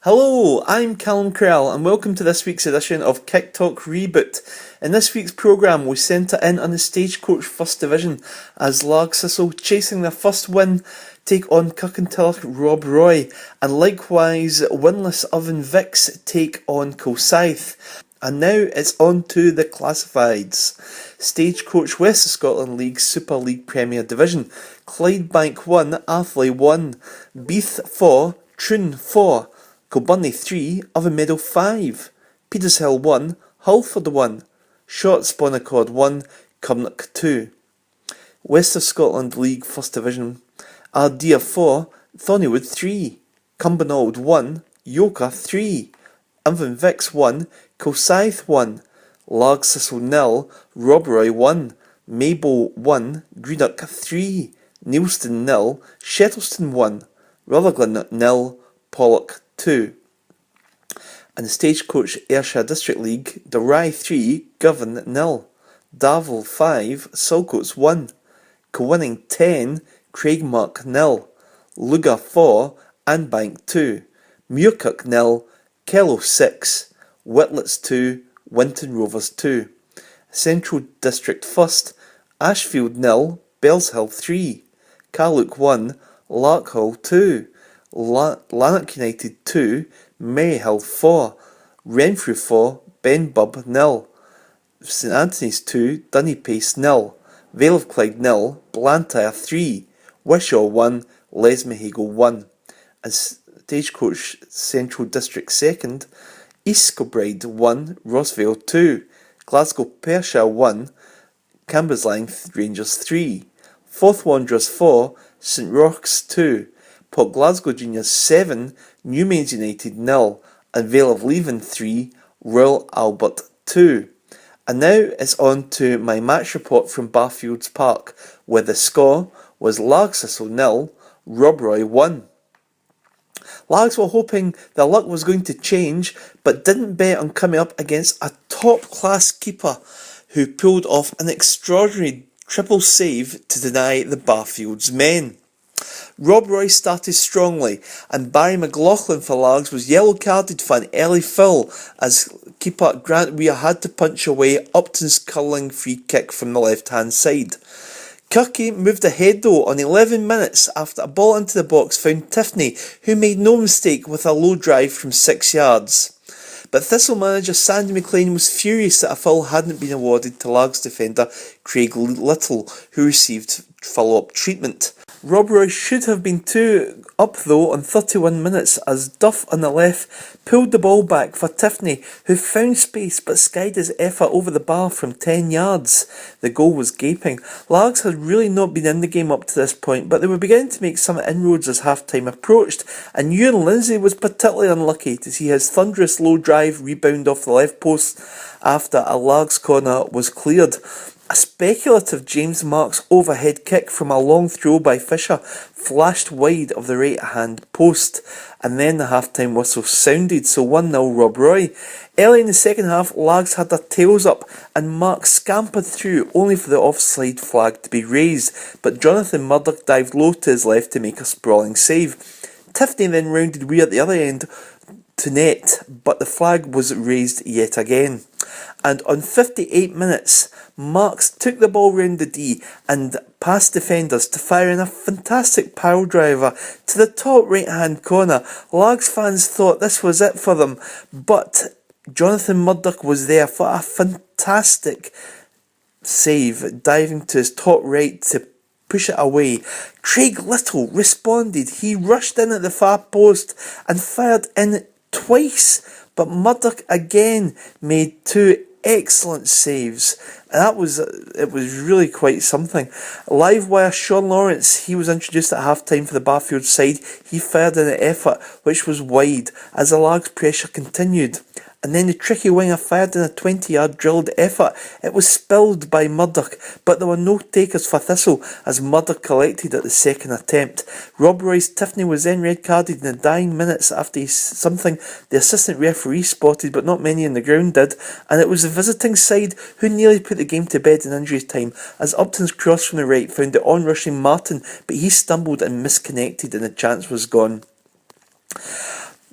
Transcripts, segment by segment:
Hello, I'm Callum Crell and welcome to this week's edition of KickTalk Reboot. In this week's programme we centre in on the Stagecoach First Division as Largs Thistle, chasing their first win, take on Kirkintilloch Rob Roy, and likewise winless Irvine Vics take on Kilsyth. And now it's on to the classifieds. Stagecoach West of Scotland League Super League Premier Division. Clydebank 1, Athley 1, Beath 4, Troon 4, Kilbirnie 3, Meadow 5, Petershill 1, Hulford 1, Shorts Bonaccord 1, Cumnock 2. West of Scotland League First Division, Ardea 4, Thornywood 3, Cumbernauld 1, Yoker 3, Irvine Vics 1, Kilsyth 1, Largs Thistle 0, Robroy 1, Maybole 1, Greenock 3, Neilston 0, Shettleston 1, Rutherglen 0, Pollock 2. And the Stagecoach Ayrshire District League, Rye 3, Govan 0, Darvel 5, Salcoats 1, Kilwinning 10, Craigmark 0, Lugar 4, Anbank 2, Muirkirk 0, Kellow 6, Whitlets 2, Winton Rovers 2. Central District First, Ashfield 0, Bellshill 3, Carluke 1, Larkhall 2, Lanark United 2, Mayhill 4, Renfrew 4, Benbub 0, St Anthony's 2, Dunnypace 0, Vale of Clyde 0, Blantyre 3, Wishaw 1, Lesmahagle 1. And Stagecoach Central District Second, East Kilbride 1, Rossvale 2, Glasgow Pershire 1, Cambuslang Rangers 3, Forth Wanderers 4, St Rochs 2, Port Glasgow Juniors 7, Newmains United 0, and Vale of Leven 3, Royal Albert 2. And now it's on to my match report from Barfields Park, where the score was Largs Thistle 0, Robroy 1. Largs were hoping their luck was going to change, but didn't bet on coming up against a top-class keeper who pulled off an extraordinary triple save to deny the Barfields men. Rob Roy started strongly, and Barry McLaughlin for Largs was yellow carded for an early foul as keeper Grant Weir had to punch away Upton's curling free kick from the left-hand side. Kirky moved ahead though on 11 minutes after a ball into the box found Tiffany, who made no mistake with a low drive from 6 yards. But Thistle manager Sandy McLean was furious that a foul hadn't been awarded to Largs defender Craig Little, who received follow-up treatment. Rob Roy should have been 2 up though on 31 minutes as Duff on the left pulled the ball back for Tiffany, who found space but skied his effort over the bar from 10 yards. The goal was gaping. Largs had really not been in the game up to this point, but they were beginning to make some inroads as half-time approached, and Ewan Lindsay was particularly unlucky to see his thunderous low drive rebound off the left post after a Largs corner was cleared. A speculative James Marks overhead kick from a long throw by Fisher flashed wide of the right-hand post, and then the half-time whistle sounded, so 1-0 Rob Roy. Early in the second half, Largs had their tails up, and Marks scampered through, only for the offside flag to be raised, but Jonathan Murdoch dived low to his left to make a sprawling save. Tiffany then rounded Weir at the other end to net, but the flag was raised yet again. And on 58 minutes, Marks took the ball round the D and past defenders to fire in a fantastic pile driver to the top right hand corner. Largs fans thought this was it for them, but Jonathan Murdoch was there for a fantastic save, diving to his top right to push it away. Craig Little responded. He rushed in at the far post and fired in twice, but Murdoch again made 2 excellent saves. It was really quite something. Live wire Sean Lawrence, he was introduced at half-time for the Barfield side. He fired in an effort which was wide as the Largs pressure continued. And then the tricky winger fired in a 20-yard drilled effort. It was spilled by Murdoch, but there were no takers for Thistle as Murdoch collected at the second attempt. Rob Roy's Tiffany was then red-carded in the dying minutes after something the assistant referee spotted but not many in the ground did, and it was the visiting side who nearly put the game to bed in injury time as Upton's cross from the right found the on-rushing Martin, but he stumbled and misconnected and the chance was gone.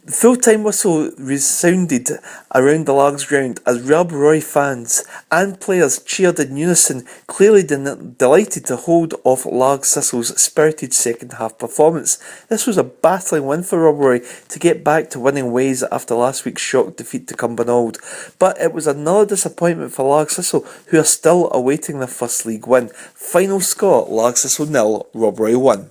The full-time whistle resounded around the Largs ground as Rob Roy fans and players cheered in unison, clearly delighted to hold off Largs Thistle's spirited second-half performance. This was a battling win for Rob Roy to get back to winning ways after last week's shock defeat to Cumbernauld. But it was another disappointment for Largs Thistle, who are still awaiting their first league win. Final score, Largs Thistle 0, Rob Roy 1.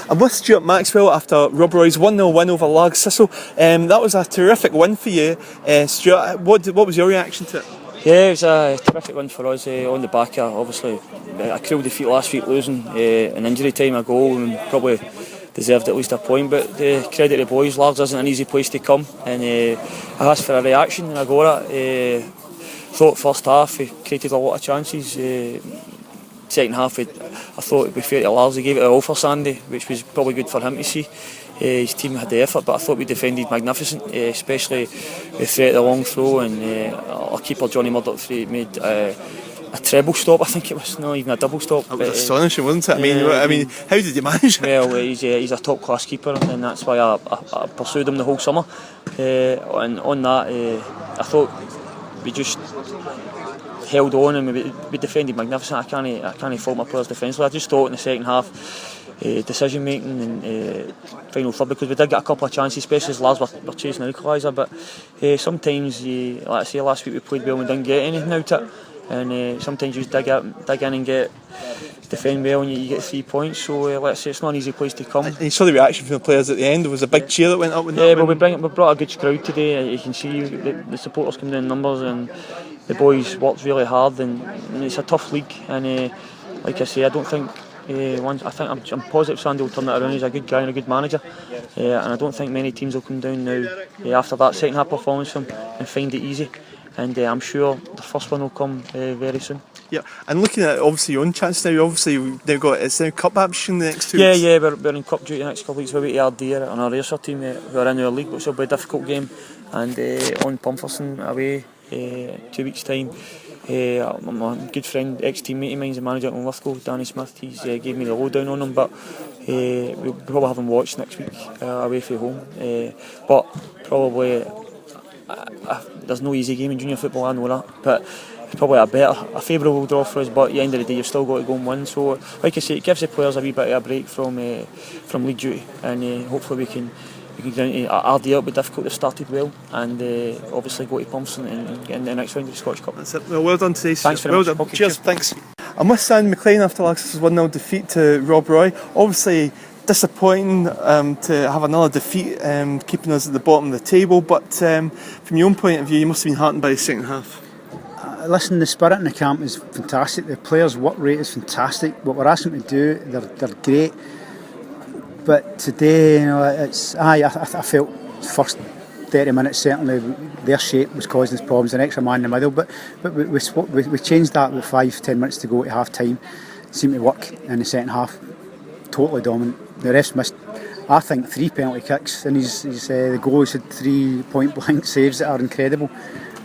I'm with Stuart Maxwell after Rob Roy's 1-0 win over Largs Thistle. That was a terrific win for you. Stuart, what was your reaction to it? Yeah, it was a terrific win for us on the back of, obviously, a cruel defeat last week, losing an injury time, a goal, and probably deserved at least a point. But credit to the boys, Largs isn't an easy place to come, and I asked for a reaction and I got it. Thought first half we created a lot of chances. Second half, I thought it'd be fair to Largs. He gave it a all for Sandy, which was probably good for him to see. His team had the effort, but I thought we defended magnificent, especially with threat of the long throw, and our keeper Johnny Murdoch made a treble stop. I think it was not even a double stop. It was astonishing, wasn't it? I mean, how did you manage it? Well, he's a top class keeper, and that's why I pursued him the whole summer. And on that, I thought we just held on and we defended magnificent. I can't fault my players defensively. I just thought in the second half, decision making and final third, because we did get a couple of chances, especially as Largs were chasing an equaliser. But sometimes, like I say, last week we played well and we didn't get anything out of it. And sometimes you dig in and defend well and you get 3 points. So let's say it's not an easy place to come. And you saw the reaction from the players at the end. There was a big cheer that went up. Yeah, but we brought a good crowd today. You can see the supporters come down in numbers, and the boys worked really hard, and it's a tough league. And like I say, I don't think I'm positive Sandy will turn it around. He's a good guy and a good manager, and I don't think many teams will come down now after that second half performance from him and find it easy. And I'm sure the first one will come very soon. Yeah, and looking at obviously your own chance now, obviously we've now got it's now cup action the next 2 weeks. Yeah, we're in cup duty the next couple of weeks. We're away to Ardea on our Ayrshire team who are in our league, which will be a difficult game, and on Pumferson away 2 weeks time. My good friend, ex-teammate of mine, is the manager at Lithgow, Danny Smith. He's gave me the lowdown on him, but we'll probably have him watched next week away from home. But probably there's no easy game in junior football, I know that, but it's probably a favourable draw for us. But at the end of the day, you've still got to go and win. So, like I say, it gives the players a wee bit of a break from league duty, and hopefully we can get into Ardea. It'll be difficult. They've started well, and obviously go to Pumston and get in the next round of the Scottish Cup. That's it. Well done today. Thanks very much. Well done. Okay, cheers. Thanks. I'm with Sandy McLean after Largs' 1-0 defeat to Rob Roy. Obviously disappointing to have another defeat, keeping us at the bottom of the table, but from your own point of view, you must have been heartened by the second half. Listen, the spirit in the camp is fantastic. The players' work rate is fantastic. What we're asking them to do, they're great. But today, I felt first 30 minutes certainly their shape was causing us problems. An extra man in the middle, but we changed that with 5-10 minutes to go to half time. It seemed to work in the second half. Totally dominant. The refs missed, I think, 3 penalty kicks, and the goalies had 3 point blank saves that are incredible.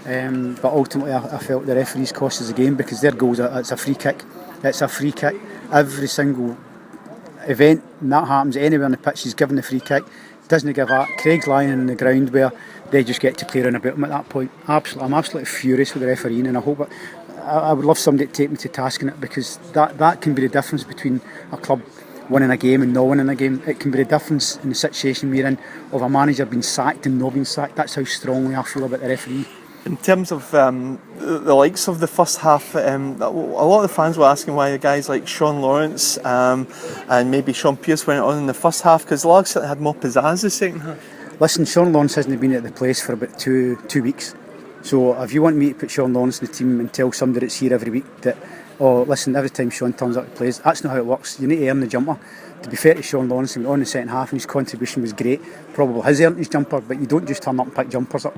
But ultimately, I felt the referees cost us the game because their goals it's a free kick. It's a free kick. Every single event that happens anywhere on the pitch, he's given the free kick. Doesn't give that. Craig's lying on the ground where they just get to play around about him at that point. I'm absolutely furious with the refereeing, and I would love somebody to take me to task on it, because that can be the difference between a club winning a game and not winning a game. It can be the difference in the situation we're in of a manager being sacked and not being sacked. That's how strongly I feel about the referee. In terms of the likes of the first half, a lot of the fans were asking why guys like Sean Lawrence and maybe Sean Pearce went on in the first half, because Largs had more pizzazz the second half. Listen, Sean Lawrence hasn't been at the place for about two weeks. So if you want me to put Sean Lawrence in the team and tell somebody that's here every week that, oh, listen, every time Sean turns up to plays, that's not how it works. You need to earn the jumper. To be fair to Sean Lawrence, he went on in the second half and his contribution was great. Probably has earned his jumper, but you don't just turn up and pick jumpers up.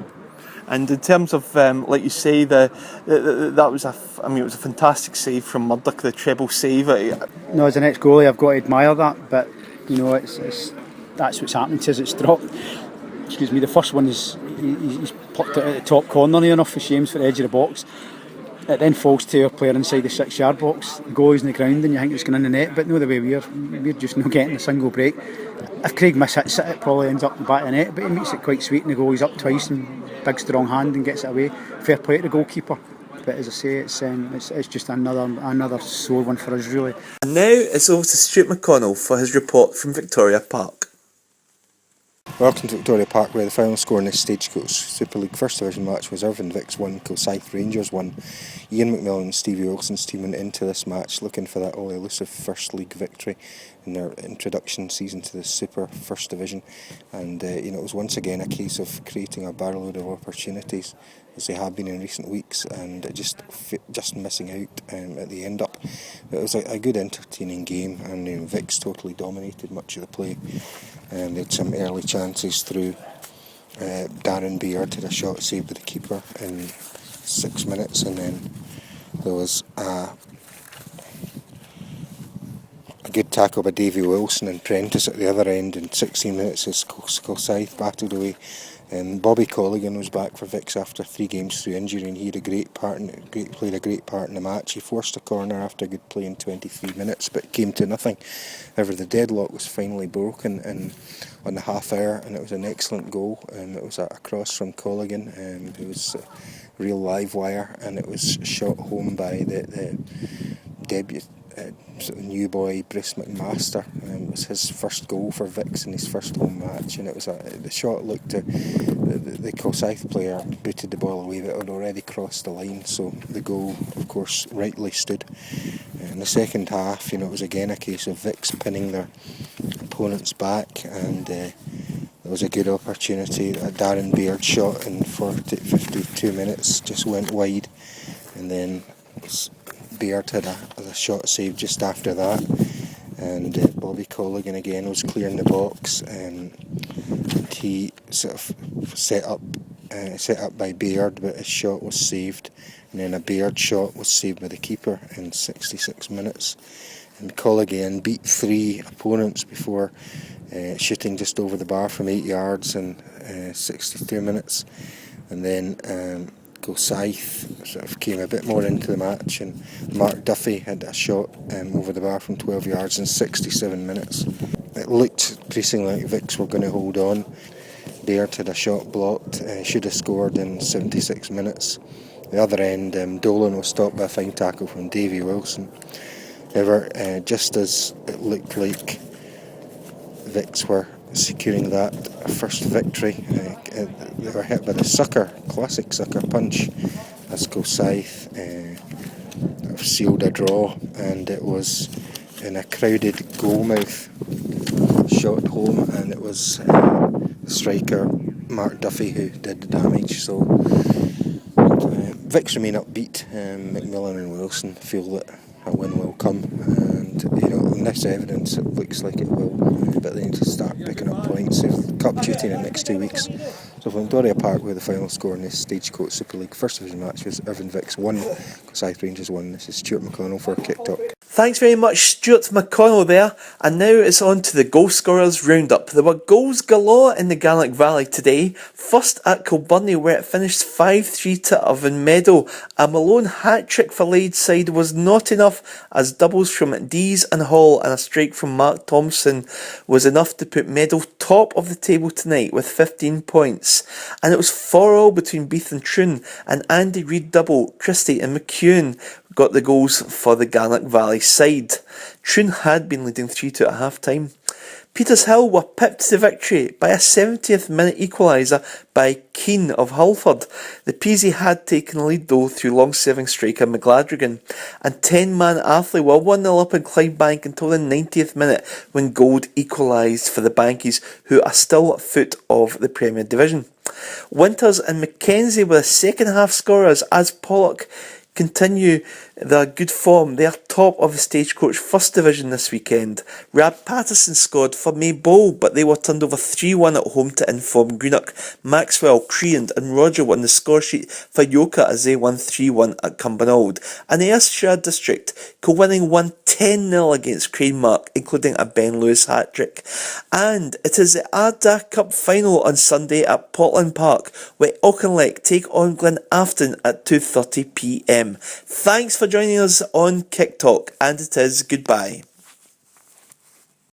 And in terms of, like you say, that was it was a fantastic save from Murdoch, the treble save. No, as an ex-goalie, I've got to admire that, but you know, it's that's what's happening to us. It's dropped. Excuse me. The first one is he's plucked it at the top corner near enough for shames for the edge of the box. it then falls to our player inside the 6-yard box. The goalie's in the ground and you think it's going in the net, but no, the way we're just not getting a single break. If Craig mishits it, it probably ends up in the back of the net, but he makes it quite sweet and the goalie's up twice and big strong hand and gets it away. Fair play to the goalkeeper. But as I say, it's just another sore one for us, really. And now it's over to Stuart McConnell for his report from Victoria Park. Welcome to Victoria Park, where the final score in this Stagecoach Super League First Division match was Irvine Vics 1, Kilsyth Rangers 1. Ian McMillan and Stevie Wilson's team went into this match looking for that all-elusive First League victory in their introduction season to the Super First Division, and it was once again a case of creating a barrelload of opportunities, as they have been in recent weeks, and just missing out at the end up. It was a good entertaining game, and Vics totally dominated much of the play. They had some early chances through. Darren Beard had a shot saved by the keeper in 6 minutes, and then there was a good tackle by Davy Wilson and Prentice at the other end in 16 minutes as Kilsyth battled away. Bobby Colligan was back for Vics after 3 games through injury, and he had played a great part in the match. He forced a corner after good play in 23 minutes, but came to nothing. However, the deadlock was finally broken on the half hour, and it was an excellent goal. It was a cross from Colligan, who was a real live wire, and it was shot home by the debut. New boy Bruce McMaster. It was his first goal for Vics in his first home match, and it was the shot looked to the Kilsyth player booted the ball away, but it had already crossed the line, so the goal of course rightly stood. In the second half, it was again a case of Vics pinning their opponents back, and there was a good opportunity. A Darren Beard shot in 52 minutes just went wide, and then Beard had a shot saved just after that, and Bobby Colligan again was clearing the box, and he sort of set up by Beard, but his shot was saved, and then a Beard shot was saved by the keeper in 66 minutes, and Colligan beat 3 opponents before shooting just over the bar from 8 yards in 62 minutes, and then Kilsyth sort of came a bit more into the match, and Mark Duffy had a shot over the bar from 12 yards in 67 minutes. It looked increasingly like Vics were going to hold on. Baird had a shot blocked, should have scored in 76 minutes. The other end, Dolan was stopped by a fine tackle from Davy Wilson. However, just as it looked like Vics were securing that first victory, they were hit by the classic sucker punch, as Kilsyth sealed a draw, and it was in a crowded goalmouth shot home, and it was the striker Mark Duffy who did the damage. So Vics remain upbeat. McMillan and Wilson feel that a win will come, and on this evidence it looks like it will, but they need to start picking up points. They've cup duty in the next 2 weeks. So from Victoria Park, where the final score in this Stagecoach Super League First Division match was Irvine Vics 1, Kilsyth Rangers 1. This is Stuart McConnell for KickTalk. Thanks very much, Stuart McConnell there. And now it's on to the goal scorers roundup. There were goals galore in the Gannock Valley today. First at Kilbirnie, where it finished 5-3 to Irvine Meadow. A Malone hat-trick for Laid's side was not enough, as doubles from Dees and Hall and a strike from Mark Thompson was enough to put Meadow top of the table tonight with 15 points. And it was 4-4 between Beath and Troon, and Andy Reid double, Christie and McEwen got the goals for the Gannock Valley side. Troon had been leading 3-2 at half-time. Petershill were pipped to victory by a 70th minute equaliser by Keane of Hulford. The Peasy had taken the lead though through long-serving striker McGladrigan, and 10-man Athley were 1-0 up in Clydebank until the 90th minute when Gold equalised for the Bankies, who are still at foot of the Premier Division. Winters and Mackenzie were the second half scorers as Pollock continue their good form. They are top of the Stagecoach First Division this weekend. Rab Patterson scored for Maybole, but they were turned over 3-1 at home to Inform Greenock. Maxwell, Creand and Roger won the score sheet for Yoka as they won 3-1 at Cumbernauld. And the Ayrshire District, Kilwinning won 10-0 against Cranemark, including a Ben Lewis hat-trick. And it is the Ardagh Cup final on Sunday at Portland Park, where Auchinleck take on Glenafton at 2:30 p.m. him. Thanks for joining us on KickTalk, and it is goodbye.